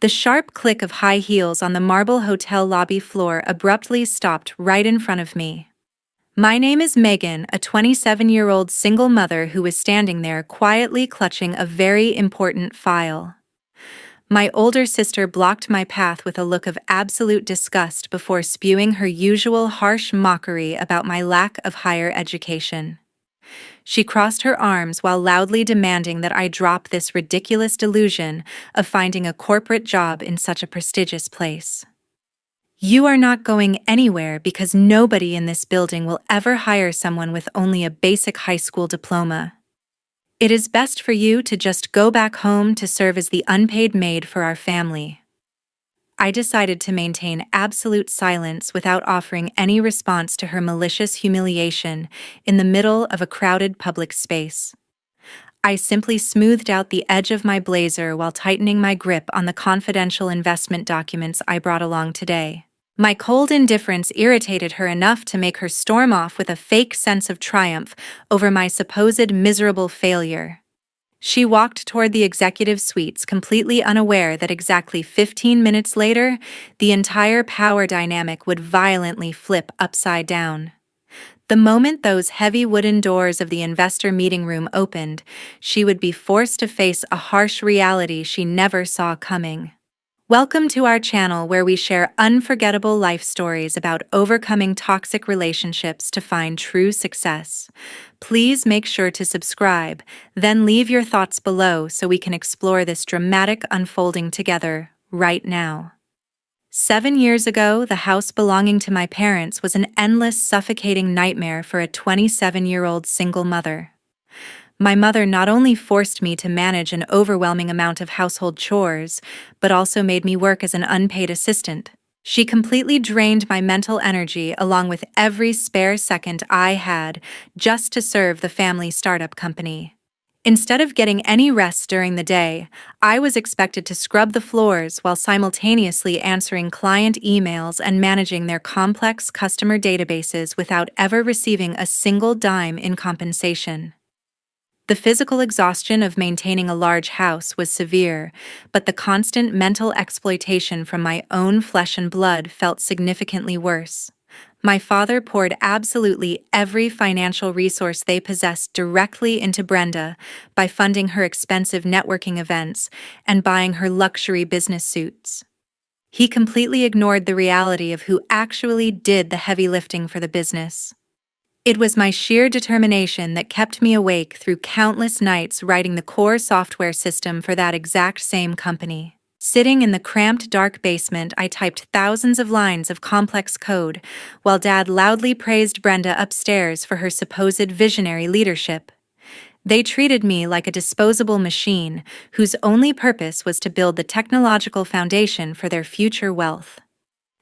The sharp click of high heels on the marble hotel lobby floor abruptly stopped right in front of me. My name is Megan, a 27-year-old single mother who was standing there quietly clutching a very important file. My older sister blocked my path with a look of absolute disgust before spewing her usual harsh mockery about my lack of higher education. She crossed her arms while loudly demanding that I drop this ridiculous delusion of finding a corporate job in such a prestigious place. You are not going anywhere because nobody in this building will ever hire someone with only a basic high school diploma. It is best for you to just go back home to serve as the unpaid maid for our family. I decided to maintain absolute silence without offering any response to her malicious humiliation in the middle of a crowded public space. I simply smoothed out the edge of my blazer while tightening my grip on the confidential investment documents I brought along today. My cold indifference irritated her enough to make her storm off with a fake sense of triumph over my supposed miserable failure. She walked toward the executive suites completely unaware that exactly 15 minutes later, the entire power dynamic would violently flip upside down. The moment those heavy wooden doors of the investor meeting room opened, she would be forced to face a harsh reality she never saw coming. Welcome to our channel where we share unforgettable life stories about overcoming toxic relationships to find true success. Please make sure to subscribe, then leave your thoughts below so we can explore this dramatic unfolding together right now. 7 years ago, the house belonging to my parents was an endless, suffocating nightmare for a 27-year-old single mother. My mother not only forced me to manage an overwhelming amount of household chores, but also made me work as an unpaid assistant. She completely drained my mental energy along with every spare second I had just to serve the family startup company. Instead of getting any rest during the day, I was expected to scrub the floors while simultaneously answering client emails and managing their complex customer databases without ever receiving a single dime in compensation. The physical exhaustion of maintaining a large house was severe, but the constant mental exploitation from my own flesh and blood felt significantly worse. My father poured absolutely every financial resource they possessed directly into Brenda by funding her expensive networking events and buying her luxury business suits. He completely ignored the reality of who actually did the heavy lifting for the business. It was my sheer determination that kept me awake through countless nights writing the core software system for that exact same company. Sitting in the cramped, dark basement, I typed thousands of lines of complex code, while Dad loudly praised Brenda upstairs for her supposed visionary leadership. They treated me like a disposable machine, whose only purpose was to build the technological foundation for their future wealth.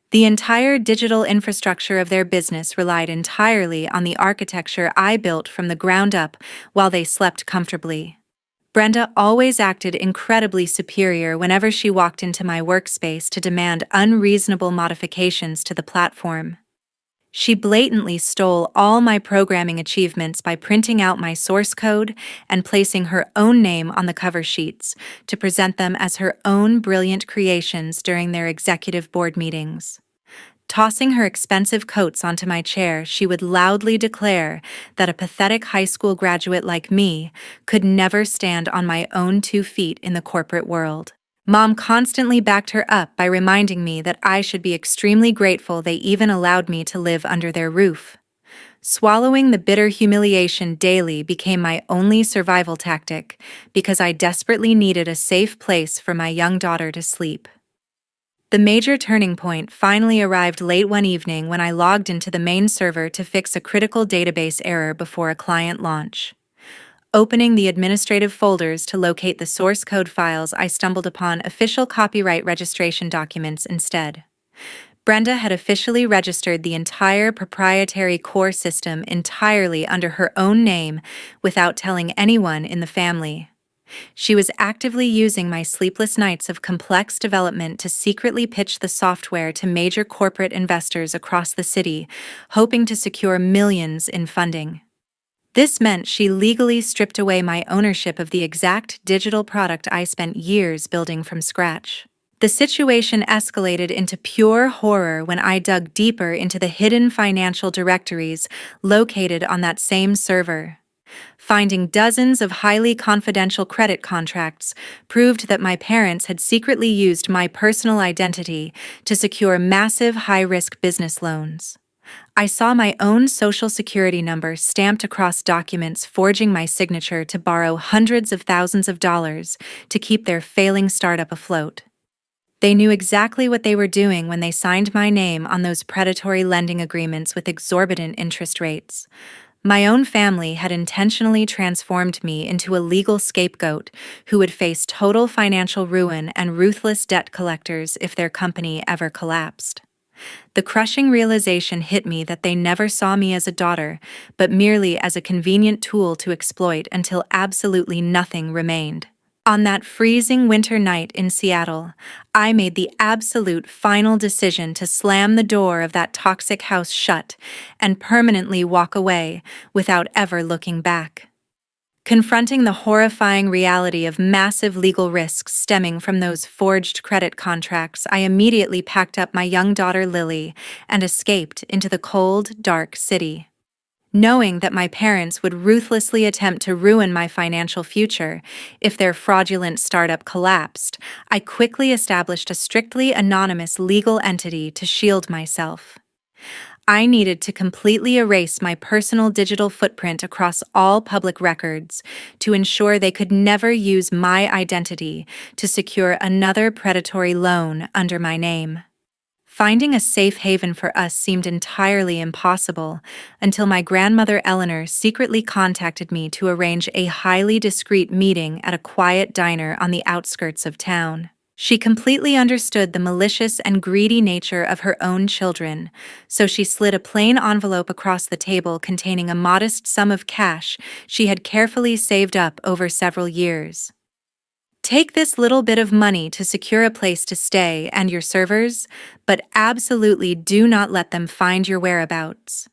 The entire digital infrastructure of their business relied entirely on the architecture I built from the ground up while they slept comfortably. Brenda always acted incredibly superior whenever she walked into my workspace to demand unreasonable modifications to the platform. She blatantly stole all my programming achievements by printing out my source code and placing her own name on the cover sheets to present them as her own brilliant creations during their executive board meetings. Tossing her expensive coats onto my chair, she would loudly declare that a pathetic high school graduate like me could never stand on my own 2 feet in the corporate world. Mom constantly backed her up by reminding me that I should be extremely grateful they even allowed me to live under their roof. Swallowing the bitter humiliation daily became my only survival tactic because I desperately needed a safe place for my young daughter to sleep. The major turning point finally arrived late one evening when I logged into the main server to fix a critical database error before a client launch. Opening the administrative folders to locate the source code files, I stumbled upon official copyright registration documents instead. Brenda had officially registered the entire proprietary core system entirely under her own name without telling anyone in the family. She was actively using my sleepless nights of complex development to secretly pitch the software to major corporate investors across the city, hoping to secure millions in funding. This meant she legally stripped away my ownership of the exact digital product I spent years building from scratch. The situation escalated into pure horror when I dug deeper into the hidden financial directories located on that same server. Finding dozens of highly confidential credit contracts proved that my parents had secretly used my personal identity to secure massive high-risk business loans. I saw my own social security number stamped across documents forging my signature to borrow hundreds of thousands of dollars to keep their failing startup afloat. They knew exactly what they were doing when they signed my name on those predatory lending agreements with exorbitant interest rates. My own family had intentionally transformed me into a legal scapegoat who would face total financial ruin and ruthless debt collectors if their company ever collapsed. The crushing realization hit me that they never saw me as a daughter, but merely as a convenient tool to exploit until absolutely nothing remained. On that freezing winter night in Seattle, I made the absolute final decision to slam the door of that toxic house shut and permanently walk away without ever looking back. Confronting the horrifying reality of massive legal risks stemming from those forged credit contracts, I immediately packed up my young daughter Lily and escaped into the cold, dark city. Knowing that my parents would ruthlessly attempt to ruin my financial future if their fraudulent startup collapsed, I quickly established a strictly anonymous legal entity to shield myself. I needed to completely erase my personal digital footprint across all public records to ensure they could never use my identity to secure another predatory loan under my name. Finding a safe haven for us seemed entirely impossible until my grandmother Eleanor secretly contacted me to arrange a highly discreet meeting at a quiet diner on the outskirts of town. She completely understood the malicious and greedy nature of her own children, so she slid a plain envelope across the table containing a modest sum of cash she had carefully saved up over several years. Take this little bit of money to secure a place to stay and your servers, but absolutely do not let them find your whereabouts.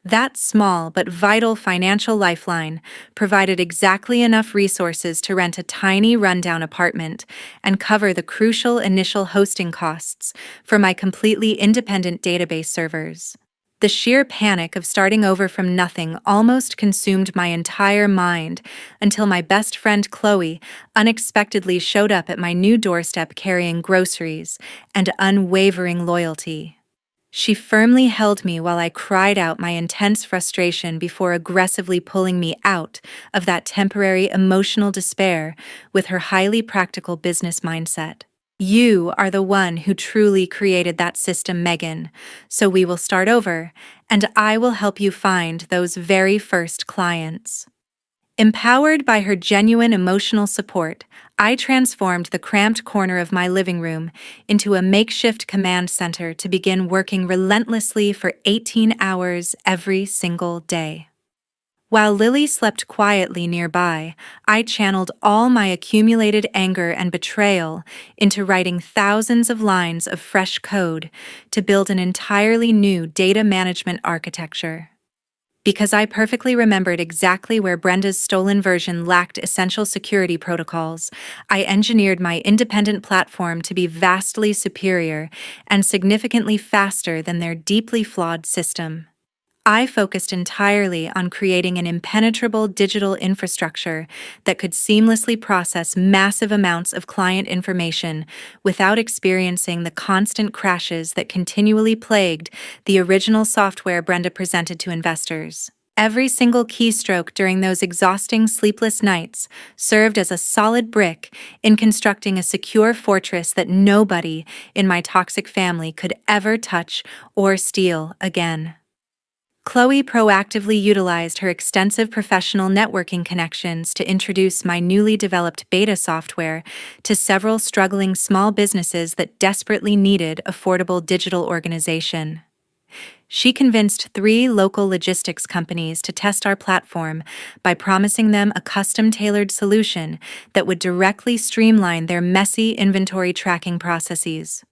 That small but vital financial lifeline provided exactly enough resources to rent a tiny rundown apartment and cover the crucial initial hosting costs for my completely independent database servers. The sheer panic of starting over from nothing almost consumed my entire mind until my best friend Chloe unexpectedly showed up at my new doorstep carrying groceries and unwavering loyalty. She firmly held me while I cried out my intense frustration before aggressively pulling me out of that temporary emotional despair with her highly practical business mindset. You are the one who truly created that system, Megan, so we will start over, and I will help you find those very first clients. Empowered by her genuine emotional support, I transformed the cramped corner of my living room into a makeshift command center to begin working relentlessly for 18 hours every single day. While Lily slept quietly nearby, I channeled all my accumulated anger and betrayal into writing thousands of lines of fresh code to build an entirely new data management architecture. Because I perfectly remembered exactly where Brenda's stolen version lacked essential security protocols, I engineered my independent platform to be vastly superior and significantly faster than their deeply flawed system. I focused entirely on creating an impenetrable digital infrastructure that could seamlessly process massive amounts of client information without experiencing the constant crashes that continually plagued the original software Brenda presented to investors. Every single keystroke during those exhausting sleepless nights served as a solid brick in constructing a secure fortress that nobody in my toxic family could ever touch or steal again. Chloe proactively utilized her extensive professional networking connections to introduce my newly developed beta software to several struggling small businesses that desperately needed affordable digital organization. She convinced 3 local logistics companies to test our platform by promising them a custom-tailored solution that would directly streamline their messy inventory tracking processes.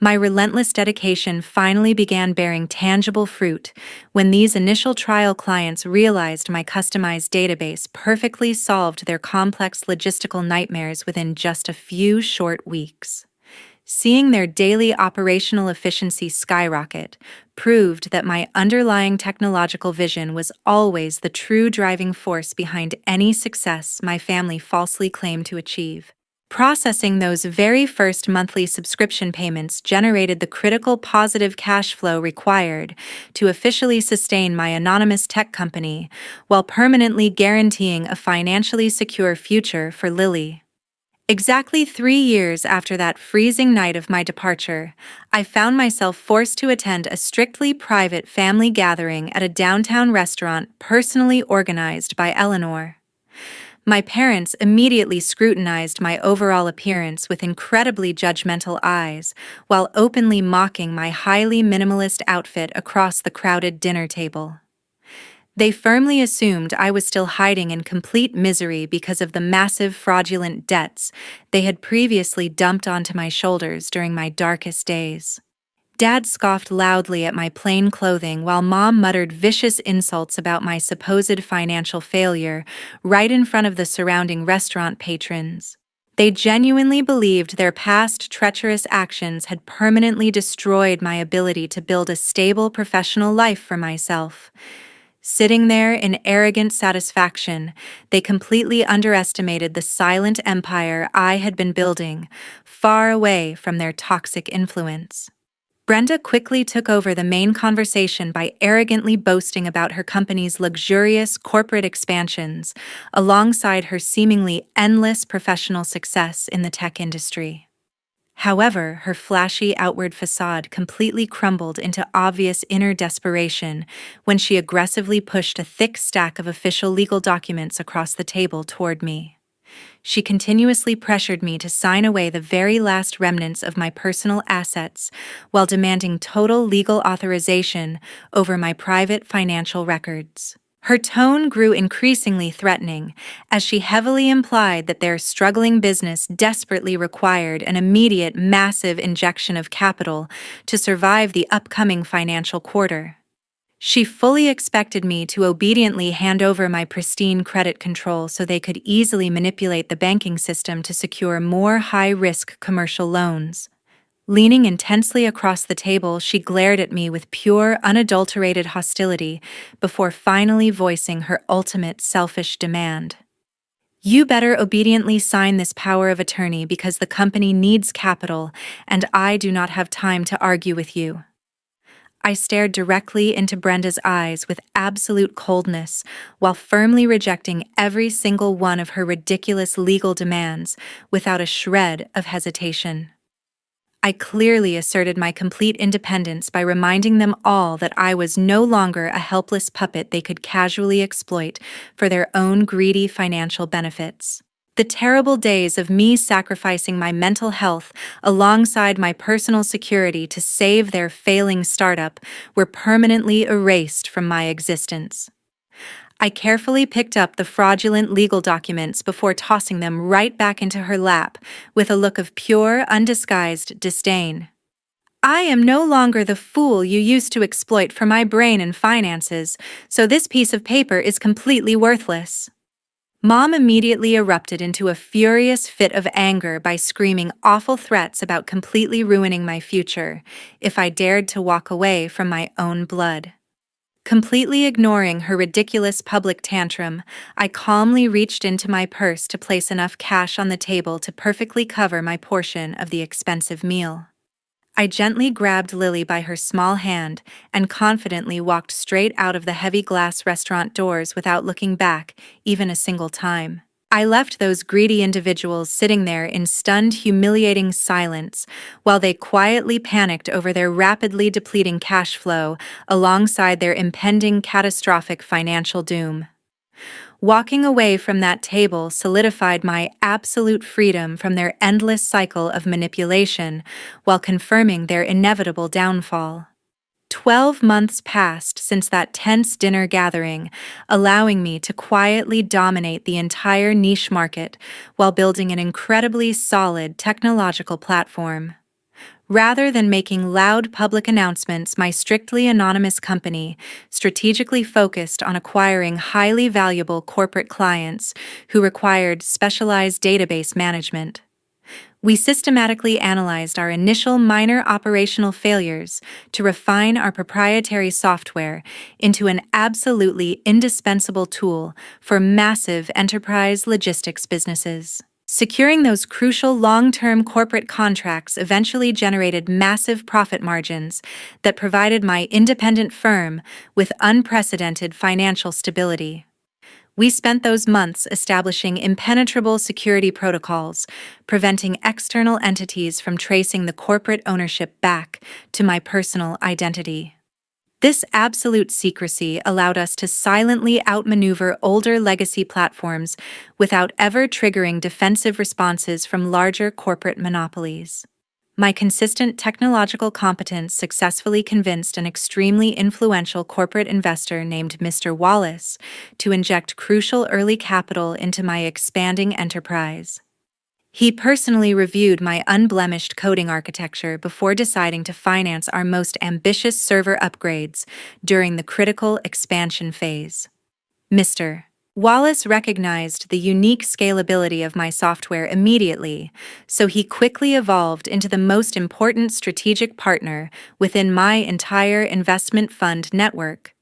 My relentless dedication finally began bearing tangible fruit when these initial trial clients realized my customized database perfectly solved their complex logistical nightmares within just a few short weeks. Seeing their daily operational efficiency skyrocket proved that my underlying technological vision was always the true driving force behind any success my family falsely claimed to achieve. Processing those very first monthly subscription payments generated the critical positive cash flow required to officially sustain my anonymous tech company while permanently guaranteeing a financially secure future for Lily. Exactly 3 years after that freezing night of my departure, I found myself forced to attend a strictly private family gathering at a downtown restaurant personally organized by Eleanor. My parents immediately scrutinized my overall appearance with incredibly judgmental eyes, while openly mocking my highly minimalist outfit across the crowded dinner table. They firmly assumed I was still hiding in complete misery because of the massive fraudulent debts they had previously dumped onto my shoulders during my darkest days. Dad scoffed loudly at my plain clothing while Mom muttered vicious insults about my supposed financial failure right in front of the surrounding restaurant patrons. They genuinely believed their past treacherous actions had permanently destroyed my ability to build a stable professional life for myself. Sitting there in arrogant satisfaction, they completely underestimated the silent empire I had been building, far away from their toxic influence. Brenda quickly took over the main conversation by arrogantly boasting about her company's luxurious corporate expansions, alongside her seemingly endless professional success in the tech industry. However, her flashy outward facade completely crumbled into obvious inner desperation when she aggressively pushed a thick stack of official legal documents across the table toward me. She continuously pressured me to sign away the very last remnants of my personal assets while demanding total legal authorization over my private financial records. Her tone grew increasingly threatening as she heavily implied that their struggling business desperately required an immediate massive injection of capital to survive the upcoming financial quarter. She fully expected me to obediently hand over my pristine credit control so they could easily manipulate the banking system to secure more high-risk commercial loans. Leaning intensely across the table, she glared at me with pure, unadulterated hostility before finally voicing her ultimate selfish demand. You better obediently sign this power of attorney because the company needs capital, and I do not have time to argue with you. I stared directly into Brenda's eyes with absolute coldness, while firmly rejecting every single one of her ridiculous legal demands without a shred of hesitation. I clearly asserted my complete independence by reminding them all that I was no longer a helpless puppet they could casually exploit for their own greedy financial benefits. The terrible days of me sacrificing my mental health alongside my personal security to save their failing startup were permanently erased from my existence. I carefully picked up the fraudulent legal documents before tossing them right back into her lap with a look of pure, undisguised disdain. I am no longer the fool you used to exploit for my brain and finances, so this piece of paper is completely worthless. Mom immediately erupted into a furious fit of anger by screaming awful threats about completely ruining my future if I dared to walk away from my own blood. Completely ignoring her ridiculous public tantrum, I calmly reached into my purse to place enough cash on the table to perfectly cover my portion of the expensive meal. I gently grabbed Lily by her small hand and confidently walked straight out of the heavy glass restaurant doors without looking back, even a single time. I left those greedy individuals sitting there in stunned, humiliating silence while they quietly panicked over their rapidly depleting cash flow alongside their impending catastrophic financial doom. Walking away from that table solidified my absolute freedom from their endless cycle of manipulation while confirming their inevitable downfall. 12 months passed since that tense dinner gathering, allowing me to quietly dominate the entire niche market while building an incredibly solid technological platform. Rather than making loud public announcements, my strictly anonymous company strategically focused on acquiring highly valuable corporate clients who required specialized database management. We systematically analyzed our initial minor operational failures to refine our proprietary software into an absolutely indispensable tool for massive enterprise logistics businesses. Securing those crucial long-term corporate contracts eventually generated massive profit margins that provided my independent firm with unprecedented financial stability. We spent those months establishing impenetrable security protocols, preventing external entities from tracing the corporate ownership back to my personal identity. This absolute secrecy allowed us to silently outmaneuver older legacy platforms without ever triggering defensive responses from larger corporate monopolies. My consistent technological competence successfully convinced an extremely influential corporate investor named Mr. Wallace to inject crucial early capital into my expanding enterprise. He personally reviewed my unblemished coding architecture before deciding to finance our most ambitious server upgrades during the critical expansion phase. Mr. Wallace recognized the unique scalability of my software immediately, so he quickly evolved into the most important strategic partner within my entire investment fund network.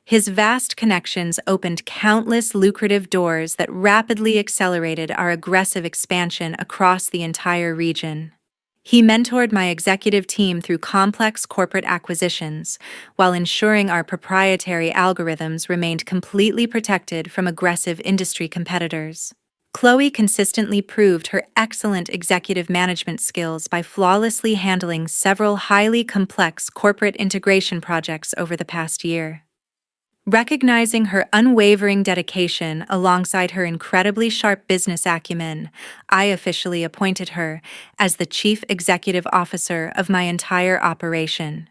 His vast connections opened countless lucrative doors that rapidly accelerated our aggressive expansion across the entire region. He mentored my executive team through complex corporate acquisitions, while ensuring our proprietary algorithms remained completely protected from aggressive industry competitors. Chloe consistently proved her excellent executive management skills by flawlessly handling several highly complex corporate integration projects over the past year. Recognizing her unwavering dedication alongside her incredibly sharp business acumen, I officially appointed her as the Chief Executive Officer of my entire operation.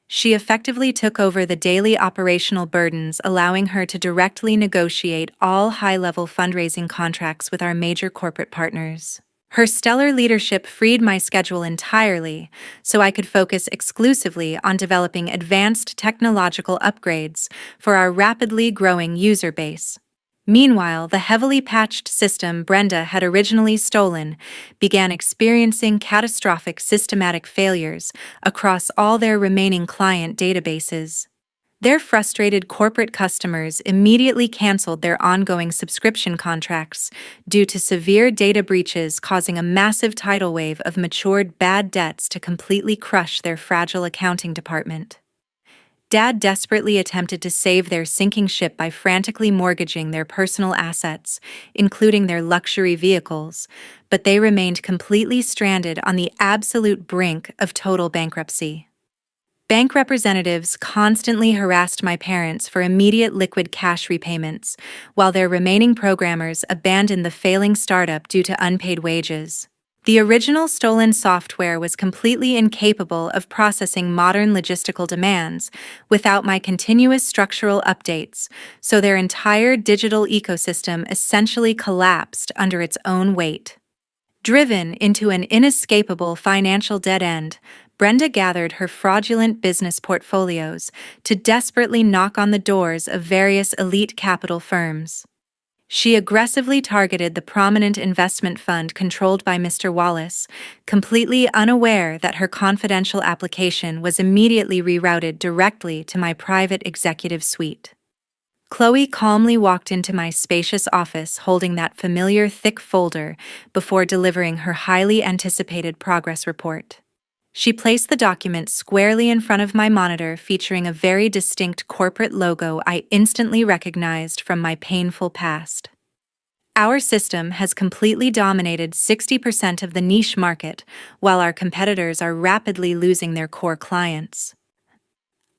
She effectively took over the daily operational burdens, allowing her to directly negotiate all high-level fundraising contracts with our major corporate partners. Her stellar leadership freed my schedule entirely, so I could focus exclusively on developing advanced technological upgrades for our rapidly growing user base. Meanwhile, the heavily patched system Brenda had originally stolen began experiencing catastrophic systematic failures across all their remaining client databases. Their frustrated corporate customers immediately canceled their ongoing subscription contracts due to severe data breaches, causing a massive tidal wave of matured bad debts to completely crush their fragile accounting department. Dad desperately attempted to save their sinking ship by frantically mortgaging their personal assets, including their luxury vehicles, but they remained completely stranded on the absolute brink of total bankruptcy. Bank representatives constantly harassed my parents for immediate liquid cash repayments, while their remaining programmers abandoned the failing startup due to unpaid wages. The original stolen software was completely incapable of processing modern logistical demands without my continuous structural updates, so their entire digital ecosystem essentially collapsed under its own weight. Driven into an inescapable financial dead end, Brenda gathered her fraudulent business portfolios to desperately knock on the doors of various elite capital firms. She aggressively targeted the prominent investment fund controlled by Mr. Wallace, completely unaware that her confidential application was immediately rerouted directly to my private executive suite. Chloe calmly walked into my spacious office holding that familiar thick folder before delivering her highly anticipated progress report. She placed the document squarely in front of my monitor, featuring a very distinct corporate logo I instantly recognized from my painful past. Our system has completely dominated 60% of the niche market, while our competitors are rapidly losing their core clients.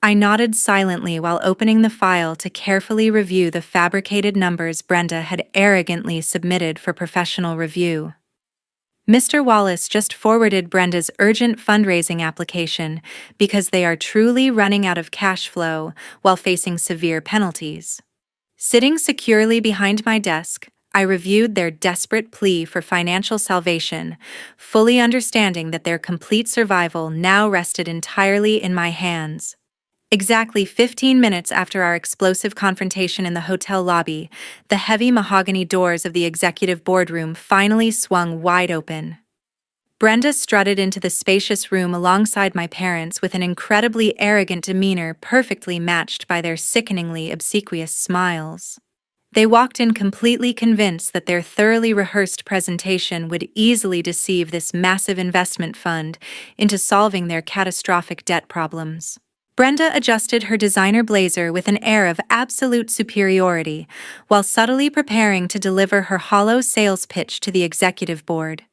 I nodded silently while opening the file to carefully review the fabricated numbers Brenda had arrogantly submitted for professional review. Mr. Wallace just forwarded Brenda's urgent fundraising application because they are truly running out of cash flow while facing severe penalties. Sitting securely behind my desk, I reviewed their desperate plea for financial salvation, fully understanding that their complete survival now rested entirely in my hands. Exactly 15 minutes after our explosive confrontation in the hotel lobby, the heavy mahogany doors of the executive boardroom finally swung wide open. Brenda strutted into the spacious room alongside my parents with an incredibly arrogant demeanor perfectly matched by their sickeningly obsequious smiles. They walked in completely convinced that their thoroughly rehearsed presentation would easily deceive this massive investment fund into solving their catastrophic debt problems. Brenda adjusted her designer blazer with an air of absolute superiority, while subtly preparing to deliver her hollow sales pitch to the executive board.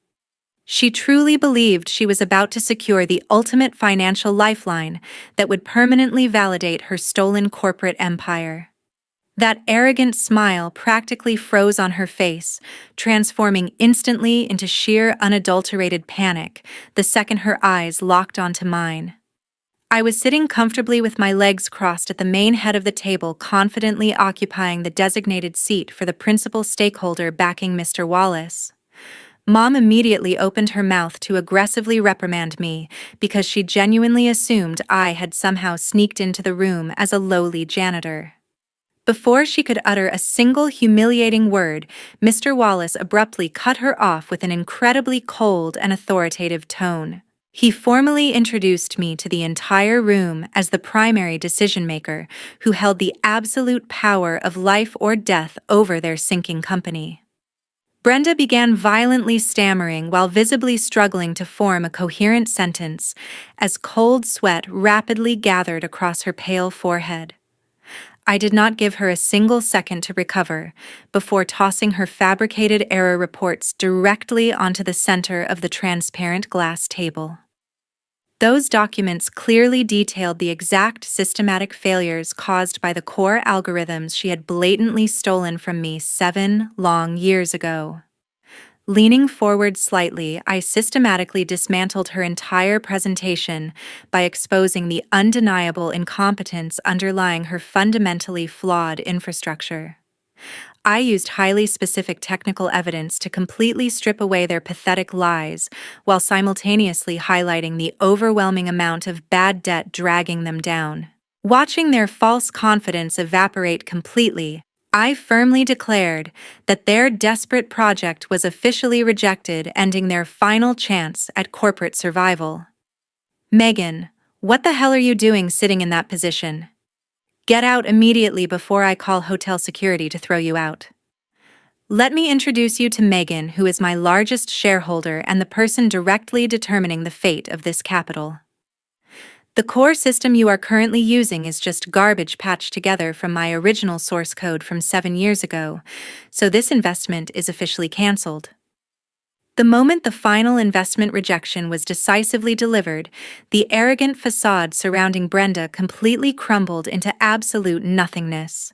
She truly believed she was about to secure the ultimate financial lifeline that would permanently validate her stolen corporate empire. That arrogant smile practically froze on her face, transforming instantly into sheer unadulterated panic the second her eyes locked onto mine. I was sitting comfortably with my legs crossed at the main head of the table, confidently occupying the designated seat for the principal stakeholder backing Mr. Wallace. Mom immediately opened her mouth to aggressively reprimand me because she genuinely assumed I had somehow sneaked into the room as a lowly janitor. Before she could utter a single humiliating word, Mr. Wallace abruptly cut her off with an incredibly cold and authoritative tone. He formally introduced me to the entire room as the primary decision-maker who held the absolute power of life or death over their sinking company. Brenda began violently stammering while visibly struggling to form a coherent sentence as cold sweat rapidly gathered across her pale forehead. I did not give her a single second to recover before tossing her fabricated error reports directly onto the center of the transparent glass table. Those documents clearly detailed the exact systematic failures caused by the core algorithms she had blatantly stolen from me 7 long years ago. Leaning forward slightly, I systematically dismantled her entire presentation by exposing the undeniable incompetence underlying her fundamentally flawed infrastructure. I used highly specific technical evidence to completely strip away their pathetic lies, while simultaneously highlighting the overwhelming amount of bad debt dragging them down. Watching their false confidence evaporate completely, I firmly declared that their desperate project was officially rejected, ending their final chance at corporate survival. Megan, what the hell are you doing sitting in that position? Get out immediately before I call hotel security to throw you out. Let me introduce you to Megan, who is my largest shareholder and the person directly determining the fate of this capital. The core system you are currently using is just garbage patched together from my original source code from 7 years ago, so this investment is officially cancelled. The moment the final investment rejection was decisively delivered, the arrogant facade surrounding Brenda completely crumbled into absolute nothingness.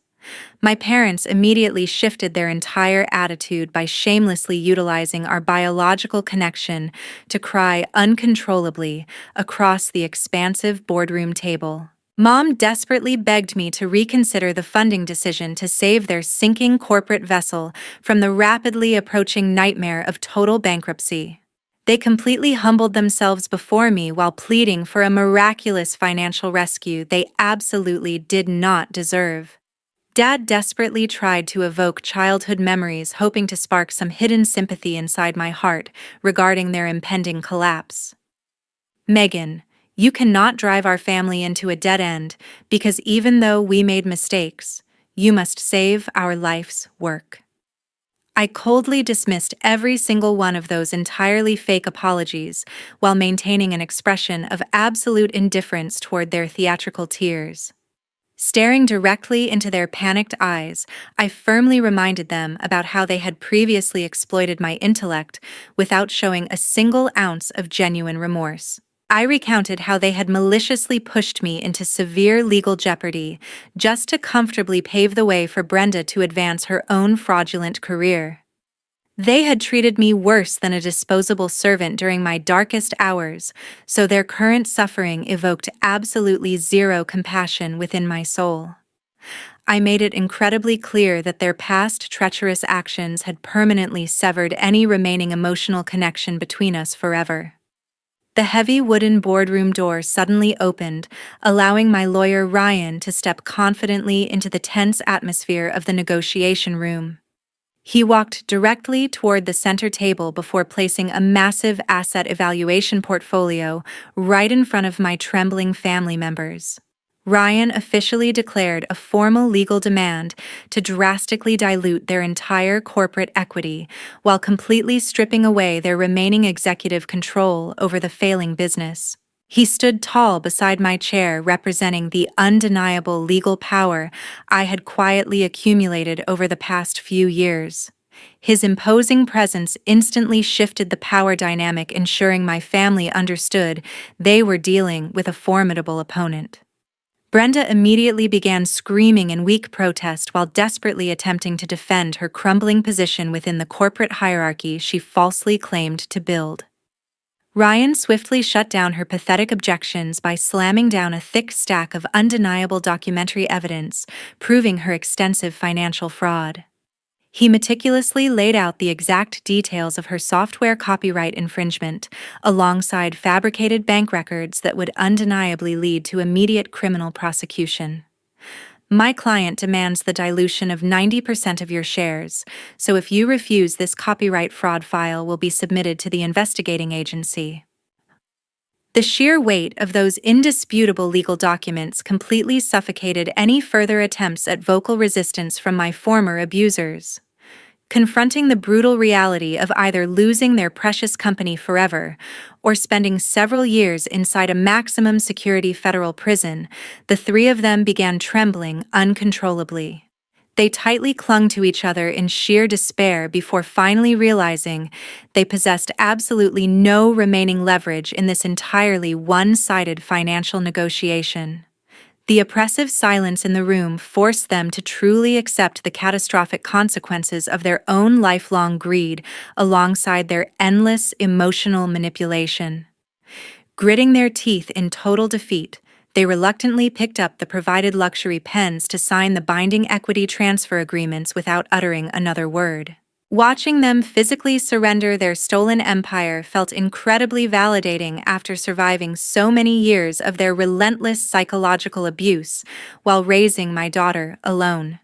My parents immediately shifted their entire attitude by shamelessly utilizing our biological connection to cry uncontrollably across the expansive boardroom table. Mom desperately begged me to reconsider the funding decision to save their sinking corporate vessel from the rapidly approaching nightmare of total bankruptcy. They completely humbled themselves before me while pleading for a miraculous financial rescue they absolutely did not deserve. Dad desperately tried to evoke childhood memories, hoping to spark some hidden sympathy inside my heart regarding their impending collapse. Megan, you cannot drive our family into a dead end because even though we made mistakes, you must save our life's work. I coldly dismissed every single one of those entirely fake apologies while maintaining an expression of absolute indifference toward their theatrical tears. Staring directly into their panicked eyes, I firmly reminded them about how they had previously exploited my intellect without showing a single ounce of genuine remorse. I recounted how they had maliciously pushed me into severe legal jeopardy just to comfortably pave the way for Brenda to advance her own fraudulent career. They had treated me worse than a disposable servant during my darkest hours, so their current suffering evoked absolutely zero compassion within my soul. I made it incredibly clear that their past treacherous actions had permanently severed any remaining emotional connection between us forever. The heavy wooden boardroom door suddenly opened, allowing my lawyer Ryan to step confidently into the tense atmosphere of the negotiation room. He walked directly toward the center table before placing a massive asset evaluation portfolio right in front of my trembling family members. Ryan officially declared a formal legal demand to drastically dilute their entire corporate equity while completely stripping away their remaining executive control over the failing business. He stood tall beside my chair, representing the undeniable legal power I had quietly accumulated over the past few years. His imposing presence instantly shifted the power dynamic, ensuring my family understood they were dealing with a formidable opponent. Brenda immediately began screaming in weak protest while desperately attempting to defend her crumbling position within the corporate hierarchy she falsely claimed to build. Ryan swiftly shut down her pathetic objections by slamming down a thick stack of undeniable documentary evidence proving her extensive financial fraud. He meticulously laid out the exact details of her software copyright infringement, alongside fabricated bank records that would undeniably lead to immediate criminal prosecution. My client demands the dilution of 90% of your shares, so if you refuse, this copyright fraud file will be submitted to the investigating agency. The sheer weight of those indisputable legal documents completely suffocated any further attempts at vocal resistance from my former abusers. Confronting the brutal reality of either losing their precious company forever or spending several years inside a maximum security federal prison, the three of them began trembling uncontrollably. They tightly clung to each other in sheer despair before finally realizing they possessed absolutely no remaining leverage in this entirely one-sided financial negotiation. The oppressive silence in the room forced them to truly accept the catastrophic consequences of their own lifelong greed alongside their endless emotional manipulation. Gritting their teeth in total defeat, they reluctantly picked up the provided luxury pens to sign the binding equity transfer agreements without uttering another word. Watching them physically surrender their stolen empire felt incredibly validating after surviving so many years of their relentless psychological abuse while raising my daughter alone.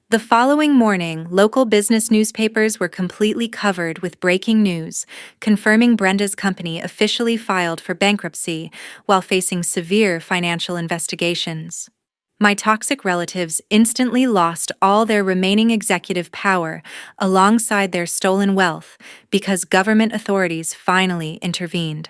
The following morning, local business newspapers were completely covered with breaking news, confirming Brenda's company officially filed for bankruptcy while facing severe financial investigations. My toxic relatives instantly lost all their remaining executive power alongside their stolen wealth because government authorities finally intervened.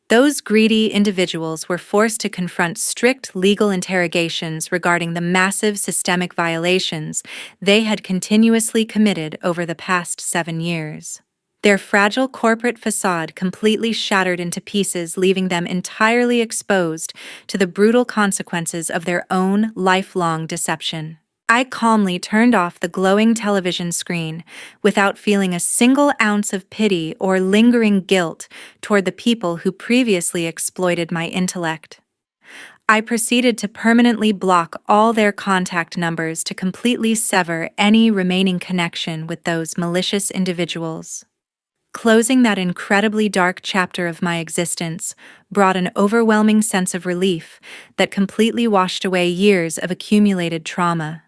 Those greedy individuals were forced to confront strict legal interrogations regarding the massive systemic violations they had continuously committed over the past 7 years. Their fragile corporate facade completely shattered into pieces, leaving them entirely exposed to the brutal consequences of their own lifelong deception. I calmly turned off the glowing television screen without feeling a single ounce of pity or lingering guilt toward the people who previously exploited my intellect. I proceeded to permanently block all their contact numbers to completely sever any remaining connection with those malicious individuals. Closing that incredibly dark chapter of my existence brought an overwhelming sense of relief that completely washed away years of accumulated trauma.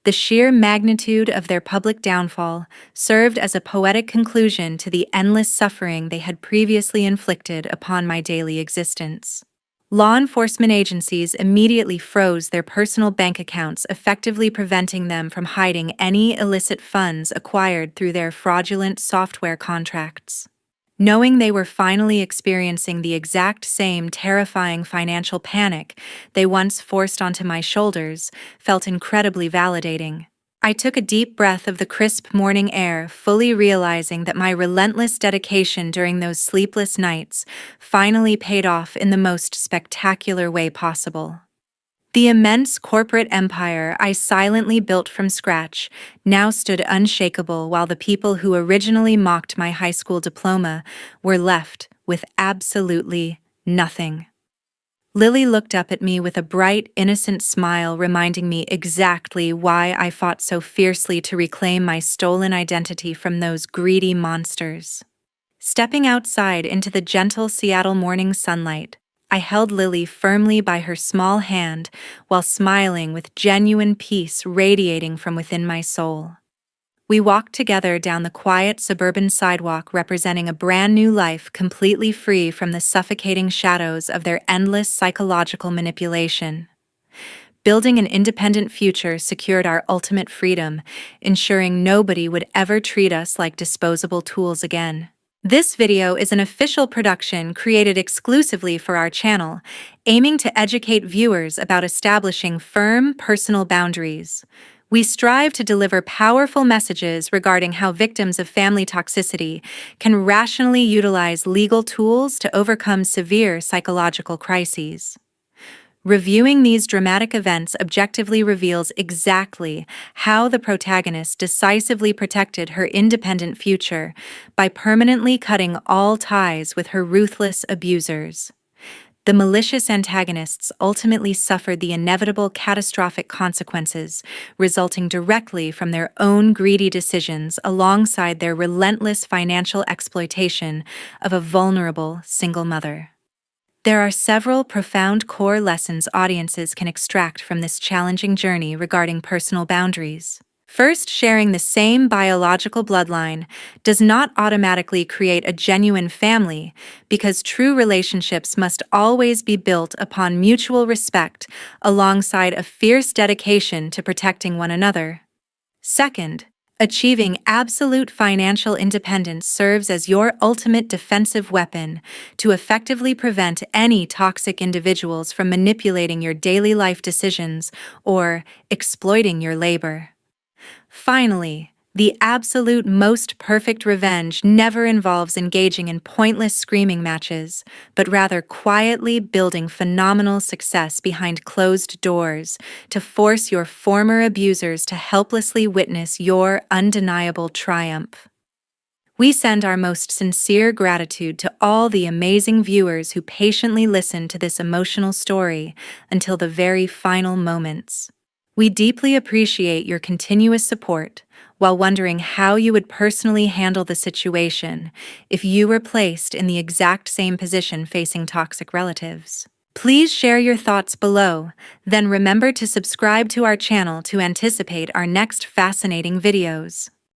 The sheer magnitude of their public downfall served as a poetic conclusion to the endless suffering they had previously inflicted upon my daily existence. Law enforcement agencies immediately froze their personal bank accounts, effectively preventing them from hiding any illicit funds acquired through their fraudulent software contracts. Knowing they were finally experiencing the exact same terrifying financial panic they once forced onto my shoulders felt incredibly validating. I took a deep breath of the crisp morning air, fully realizing that my relentless dedication during those sleepless nights finally paid off in the most spectacular way possible. The immense corporate empire I silently built from scratch now stood unshakable, while the people who originally mocked my high school diploma were left with absolutely nothing. Lily looked up at me with a bright, innocent smile, reminding me exactly why I fought so fiercely to reclaim my stolen identity from those greedy monsters. Stepping outside into the gentle Seattle morning sunlight, I held Lily firmly by her small hand while smiling with genuine peace radiating from within my soul. We walked together down the quiet suburban sidewalk, representing a brand new life completely free from the suffocating shadows of their endless psychological manipulation. Building an independent future secured our ultimate freedom, ensuring nobody would ever treat us like disposable tools again. This video is an official production created exclusively for our channel, aiming to educate viewers about establishing firm personal boundaries. We strive to deliver powerful messages regarding how victims of family toxicity can rationally utilize legal tools to overcome severe psychological crises. Reviewing these dramatic events objectively reveals exactly how the protagonist decisively protected her independent future by permanently cutting all ties with her ruthless abusers. The malicious antagonists ultimately suffered the inevitable catastrophic consequences resulting directly from their own greedy decisions alongside their relentless financial exploitation of a vulnerable single mother. There are several profound core lessons audiences can extract from this challenging journey regarding personal boundaries. First, sharing the same biological bloodline does not automatically create a genuine family, because true relationships must always be built upon mutual respect alongside a fierce dedication to protecting one another. Second, achieving absolute financial independence serves as your ultimate defensive weapon to effectively prevent any toxic individuals from manipulating your daily life decisions or exploiting your labor. Finally, the absolute most perfect revenge never involves engaging in pointless screaming matches, but rather quietly building phenomenal success behind closed doors to force your former abusers to helplessly witness your undeniable triumph. We send our most sincere gratitude to all the amazing viewers who patiently listened to this emotional story until the very final moments. We deeply appreciate your continuous support, while wondering how you would personally handle the situation if you were placed in the exact same position facing toxic relatives. Please share your thoughts below, then remember to subscribe to our channel to anticipate our next fascinating videos.